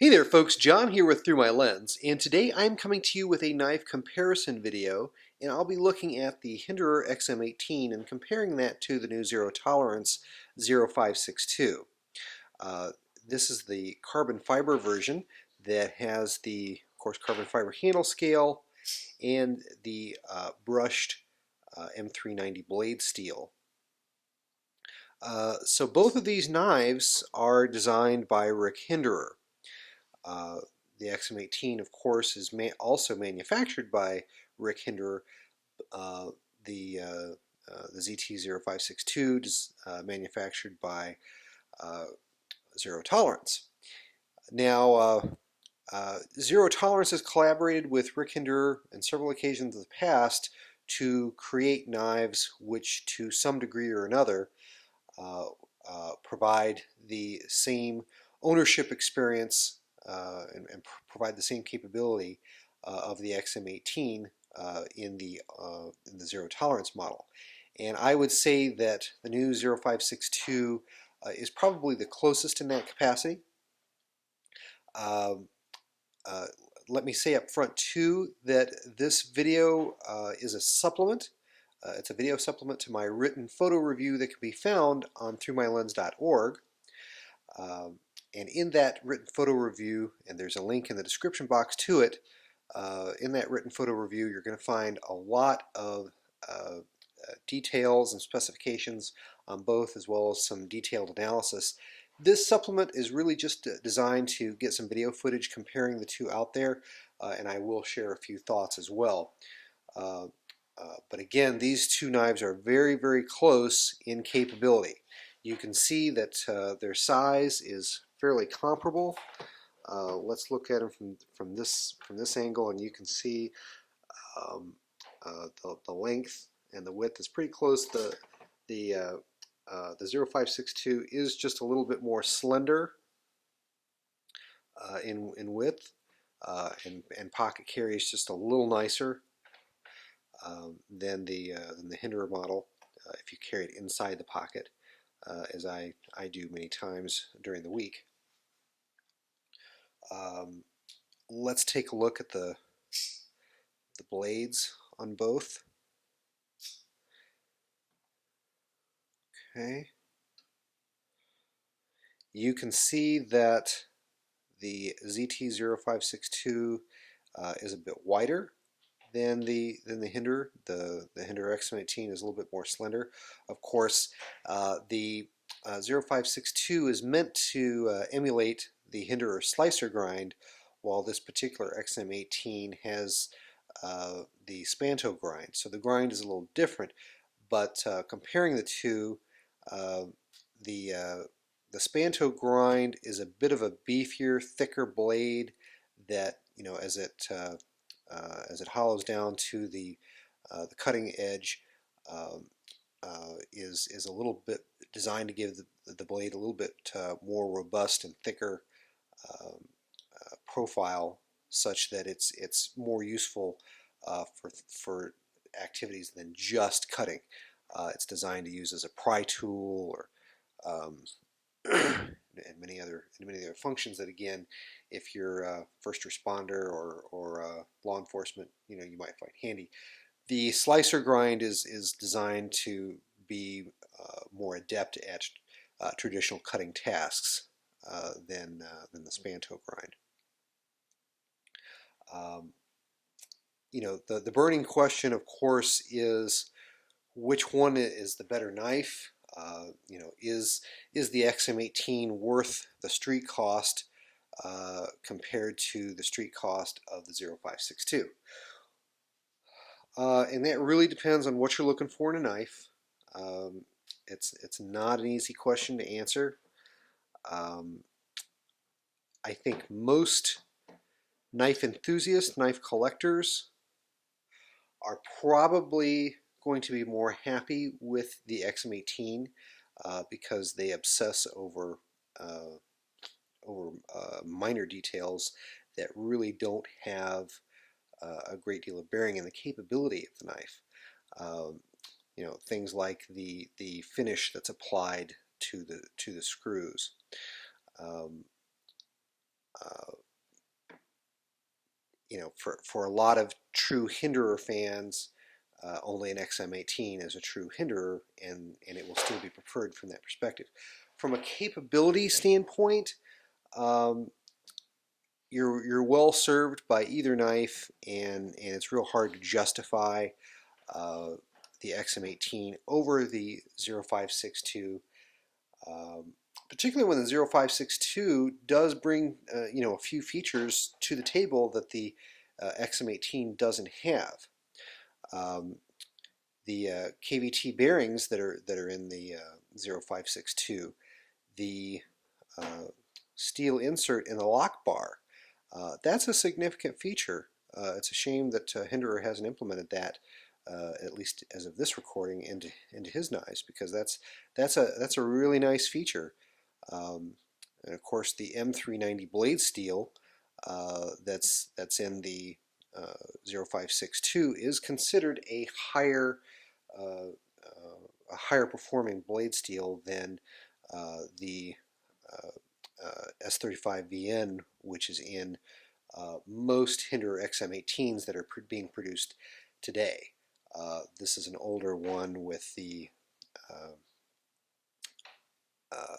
Hey there folks, John here with Through My Lens, and today I'm coming to you with a knife comparison video, and I'll be looking at the Hinderer XM-18 and comparing that to the new Zero Tolerance 0562. This is the carbon fiber version that has the, of course, carbon fiber handle scale and the brushed M390 blade steel. So both of these knives are designed by Rick Hinderer. The XM-18, of course, is also manufactured by Rick Hinderer. The ZT-0562 is manufactured by Zero Tolerance. Now, Zero Tolerance has collaborated with Rick Hinderer on several occasions in the past to create knives which, to some degree or another, provide the same ownership experience and provide the same capability of the XM-18 in the Zero Tolerance model. And I would say that the new 0562 is probably the closest in that capacity. Let me say up front too that this video is a supplement. It's a video supplement to my written photo review that can be found on throughmylens.org. And in that written photo review, and there's a link in the description box to it, in that written photo review you're going to find a lot of details and specifications on both, as well as some detailed analysis. This supplement is really just designed to get some video footage comparing the two out there, and I will share a few thoughts as well. But again, these two knives are very, very close in capability. You can see that their size is fairly comparable. Let's look at them from this angle, and you can see the length and the width is pretty close. The 0562 is just a little bit more slender in width, and pocket carry is just a little nicer than the Hinderer model if you carry it inside the pocket, as I do many times during the week. Let's take a look at the blades on both. Okay. You can see that the ZT-0562 is a bit wider than the Hinderer. The Hinderer XM-18 is a little bit more slender. Of course, the 0562 is meant to emulate the Hinderer slicer grind, while this particular XM-18 has the Spanto grind. So the grind is a little different, but comparing the two, the Spanto grind is a bit of a beefier, thicker blade that, as it hollows down to the cutting edge, is a little bit designed to give the blade a little bit more robust and thicker profile, such that it's more useful for activities than just cutting. It's designed to use as a pry tool, or and many other functions that, again, if you're a first responder or law enforcement, you might find handy. The slicer grind is designed to be more adept at traditional cutting tasks than the Spanto grind. The burning question, of course, is which one is the better knife? Is the XM-18 worth the street cost compared to the street cost of the 0562? And that really depends on what you're looking for in a knife. It's not an easy question to answer. I think most knife enthusiasts, knife collectors, are probably going to be more happy with the XM-18 because they obsess over minor details that really don't have a great deal of bearing in the capability of the knife. Things like the finish that's applied to the screws. uh, for a lot of true Hinderer fans, only an XM-18 is a true Hinderer, and it will still be preferred from that perspective. From a capability standpoint, um, you're well served by either knife, and it's real hard to justify uh, the XM-18 over the 0562. Particularly when the 0562 does bring a few features to the table that the XM-18 doesn't have. Um, the KVT bearings that are in the 0562, the steel insert in the lock bar, that's a significant feature. It's a shame that Hinderer hasn't implemented that, at least as of this recording, into his knives, because that's a really nice feature. And of course, the M390 blade steel that's in the 0562 is considered uh, a higher performing blade steel than the S35VN, which is in most Hinderer XM-18s that are being produced today. This is an older one with the uh, uh,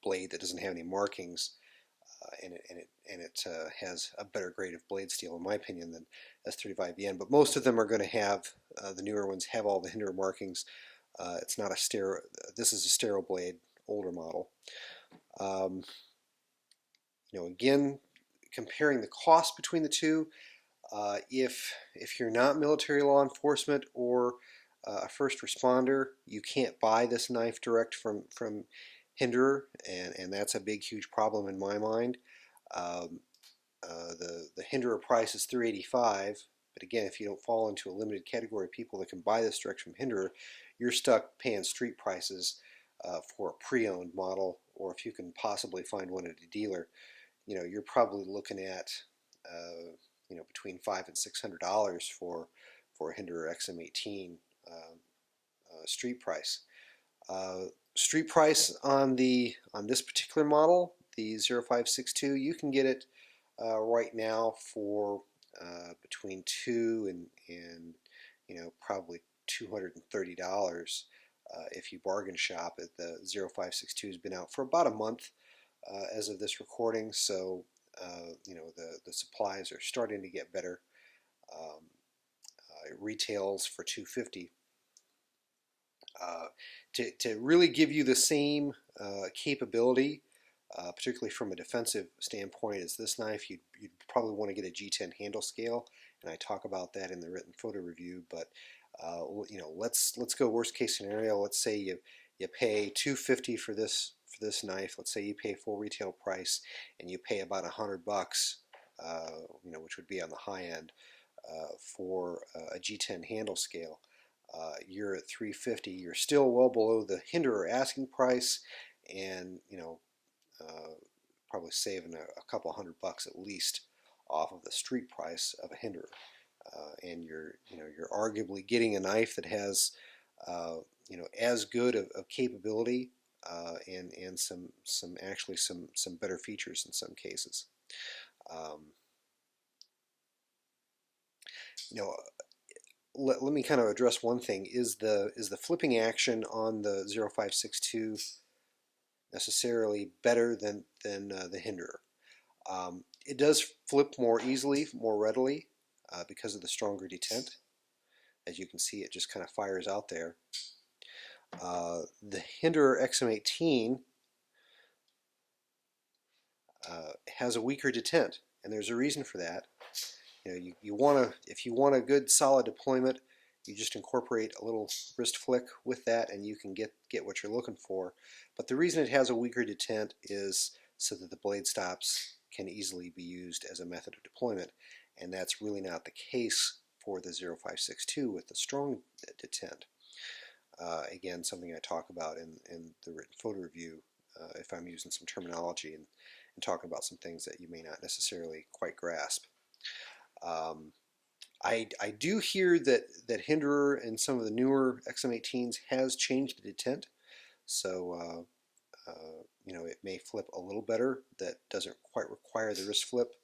blade that doesn't have any markings, and it has a better grade of blade steel, in my opinion, than S35VN. But most of them are going to have the newer ones have all the Hinderer markings. It's not a stereo. This is a stereo blade, older model. Um, again, comparing the cost between the two, if you're not military law enforcement or a first responder, you can't buy this knife direct from Hinderer, and that's a big, huge problem in my mind. Um, the Hinderer price is $385, but again, if you don't fall into a limited category of people that can buy this direct from Hinderer, you're stuck paying street prices for a pre-owned model, or if you can possibly find one at a dealer, you're probably looking at between $500 and $600 for a Hinderer XM-18 street price. Street price on this particular model, the 0562, you can get it right now for between $200 and probably $230 if you bargain shop. The 0562 has been out for about a month as of this recording, so the supplies are starting to get better. It retails for $250. To really give you the same capability, particularly from a defensive standpoint, as this knife, you'd probably want to get a G10 handle scale, and I talk about that in the written photo review. But let's go worst case scenario. Let's say you pay $250 for this knife. Let's say you pay full retail price, and you pay about $100, which would be on the high end for a G10 handle scale. You're at $350. You're still well below the Hinderer asking price, and probably saving a couple $100 at least off of the street price of a Hinderer. And you're arguably getting a knife that has as good of capability and some better features in some cases. Let me kind of address one thing. Is the flipping action on the 0562 necessarily better than the Hinderer? It does flip more easily, more readily, because of the stronger detent. As you can see, it just kind of fires out there. The Hinderer XM-18 has a weaker detent, and there's a reason for that. You want to, if you want a good solid deployment, you just incorporate a little wrist flick with that, and you can get what you're looking for. But the reason it has a weaker detent is so that the blade stops can easily be used as a method of deployment, and that's really not the case for the 0562 with the strong detent. Again, something I talk about in the written photo review if I'm using some terminology and talking about some things that you may not necessarily quite grasp. I do hear that Hinderer and some of the newer XM-18s has changed the detent, so you know, it may flip a little better. That doesn't quite require the wrist flip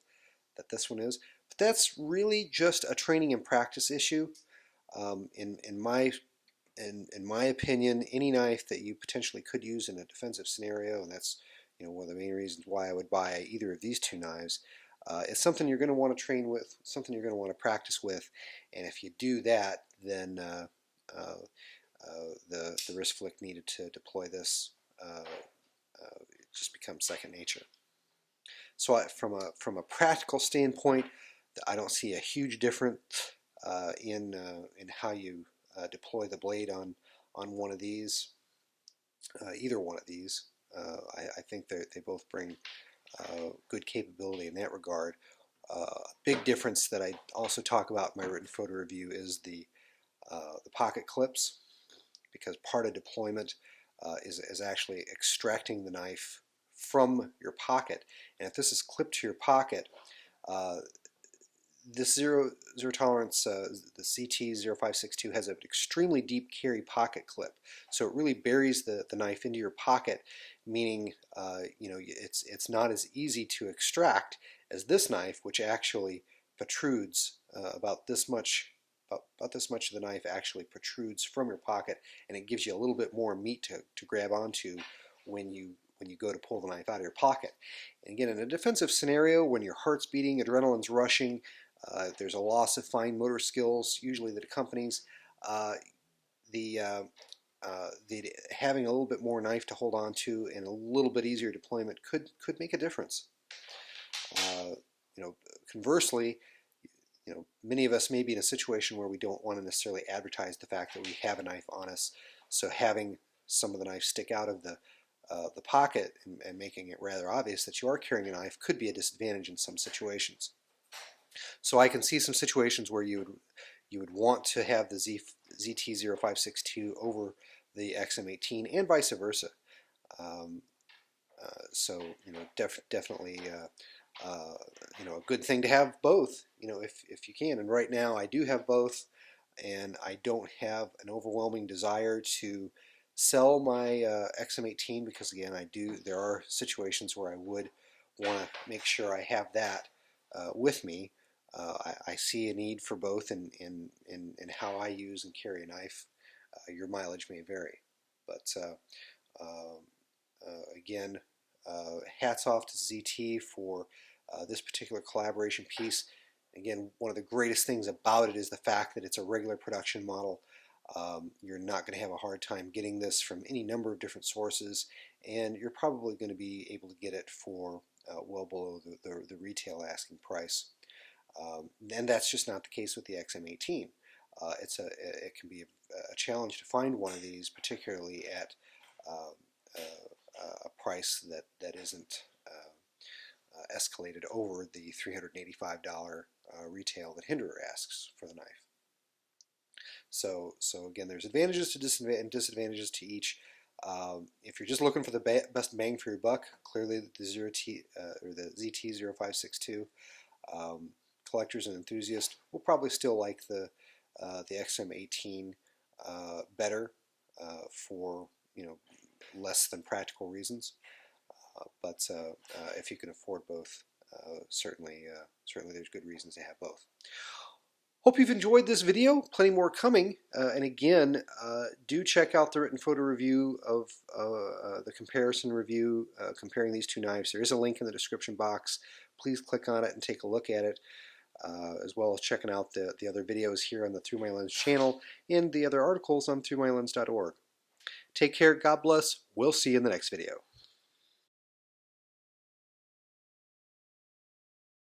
that this one is. But that's really just a training and practice issue. In my opinion, any knife that you potentially could use in a defensive scenario, and that's, you know, one of the main reasons why I would buy either of these two knives, is something you're going to want to train with, something you're going to want to practice with, and if you do that, then the wrist flick needed to deploy this it just becomes second nature. So from a practical standpoint, I don't see a huge difference in how you deploy the blade on one of these, either one of these. I think they both bring good capability in that regard. Big difference that I also talk about in my written photo review is the pocket clips, because part of deployment is actually extracting the knife from your pocket. And if this is clipped to your pocket, this zero tolerance, the CT0562 has an extremely deep carry pocket clip, so it really buries the knife into your pocket, meaning you know, it's not as easy to extract as this knife, which actually protrudes about this much. About this much of the knife actually protrudes from your pocket, and it gives you a little bit more meat to grab onto when you go to pull the knife out of your pocket. And again, in a defensive scenario, when your heart's beating, adrenaline's rushing, there's a loss of fine motor skills usually that accompanies the having a little bit more knife to hold on to and a little bit easier deployment could make a difference. You know, conversely, you know, many of us may be in a situation where we don't want to necessarily advertise the fact that we have a knife on us, so having some of the knife stick out of the pocket and making it rather obvious that you are carrying a knife could be a disadvantage in some situations. So I can see some situations where you would want to have the ZT0562 over the XM-18 and vice versa. So you know, definitely you know, a good thing to have both, you know, if you can. And right now I do have both, and I don't have an overwhelming desire to sell my XM-18, because again, there are situations where I would want to make sure I have that with me. I see a need for both in how I use and carry a knife. Your mileage may vary, but again, hats off to ZT for this particular collaboration piece. Again, one of the greatest things about it is the fact that it's a regular production model. You're not going to have a hard time getting this from any number of different sources, and you're probably going to be able to get it for well below the retail asking price. And that's just not the case with the XM-18. It can be a challenge to find one of these, particularly at a price that isn't escalated over the $385 retail that Hinderer asks for the knife. So again, there's advantages to and disadvantages to each. If you're just looking for the best bang for your buck, clearly the ZT0562. Collectors and enthusiasts will probably still like the XM-18 better for, you know, less than practical reasons. But if you can afford both, certainly there's good reasons to have both. Hope you've enjoyed this video. Plenty more coming. And again, do check out the written photo review of the comparison review comparing these two knives. There is a link in the description box. Please click on it and take a look at it, as well as checking out the other videos here on the Through My Lens channel and the other articles on throughmylens.org. Take care. God bless. We'll see you in the next video.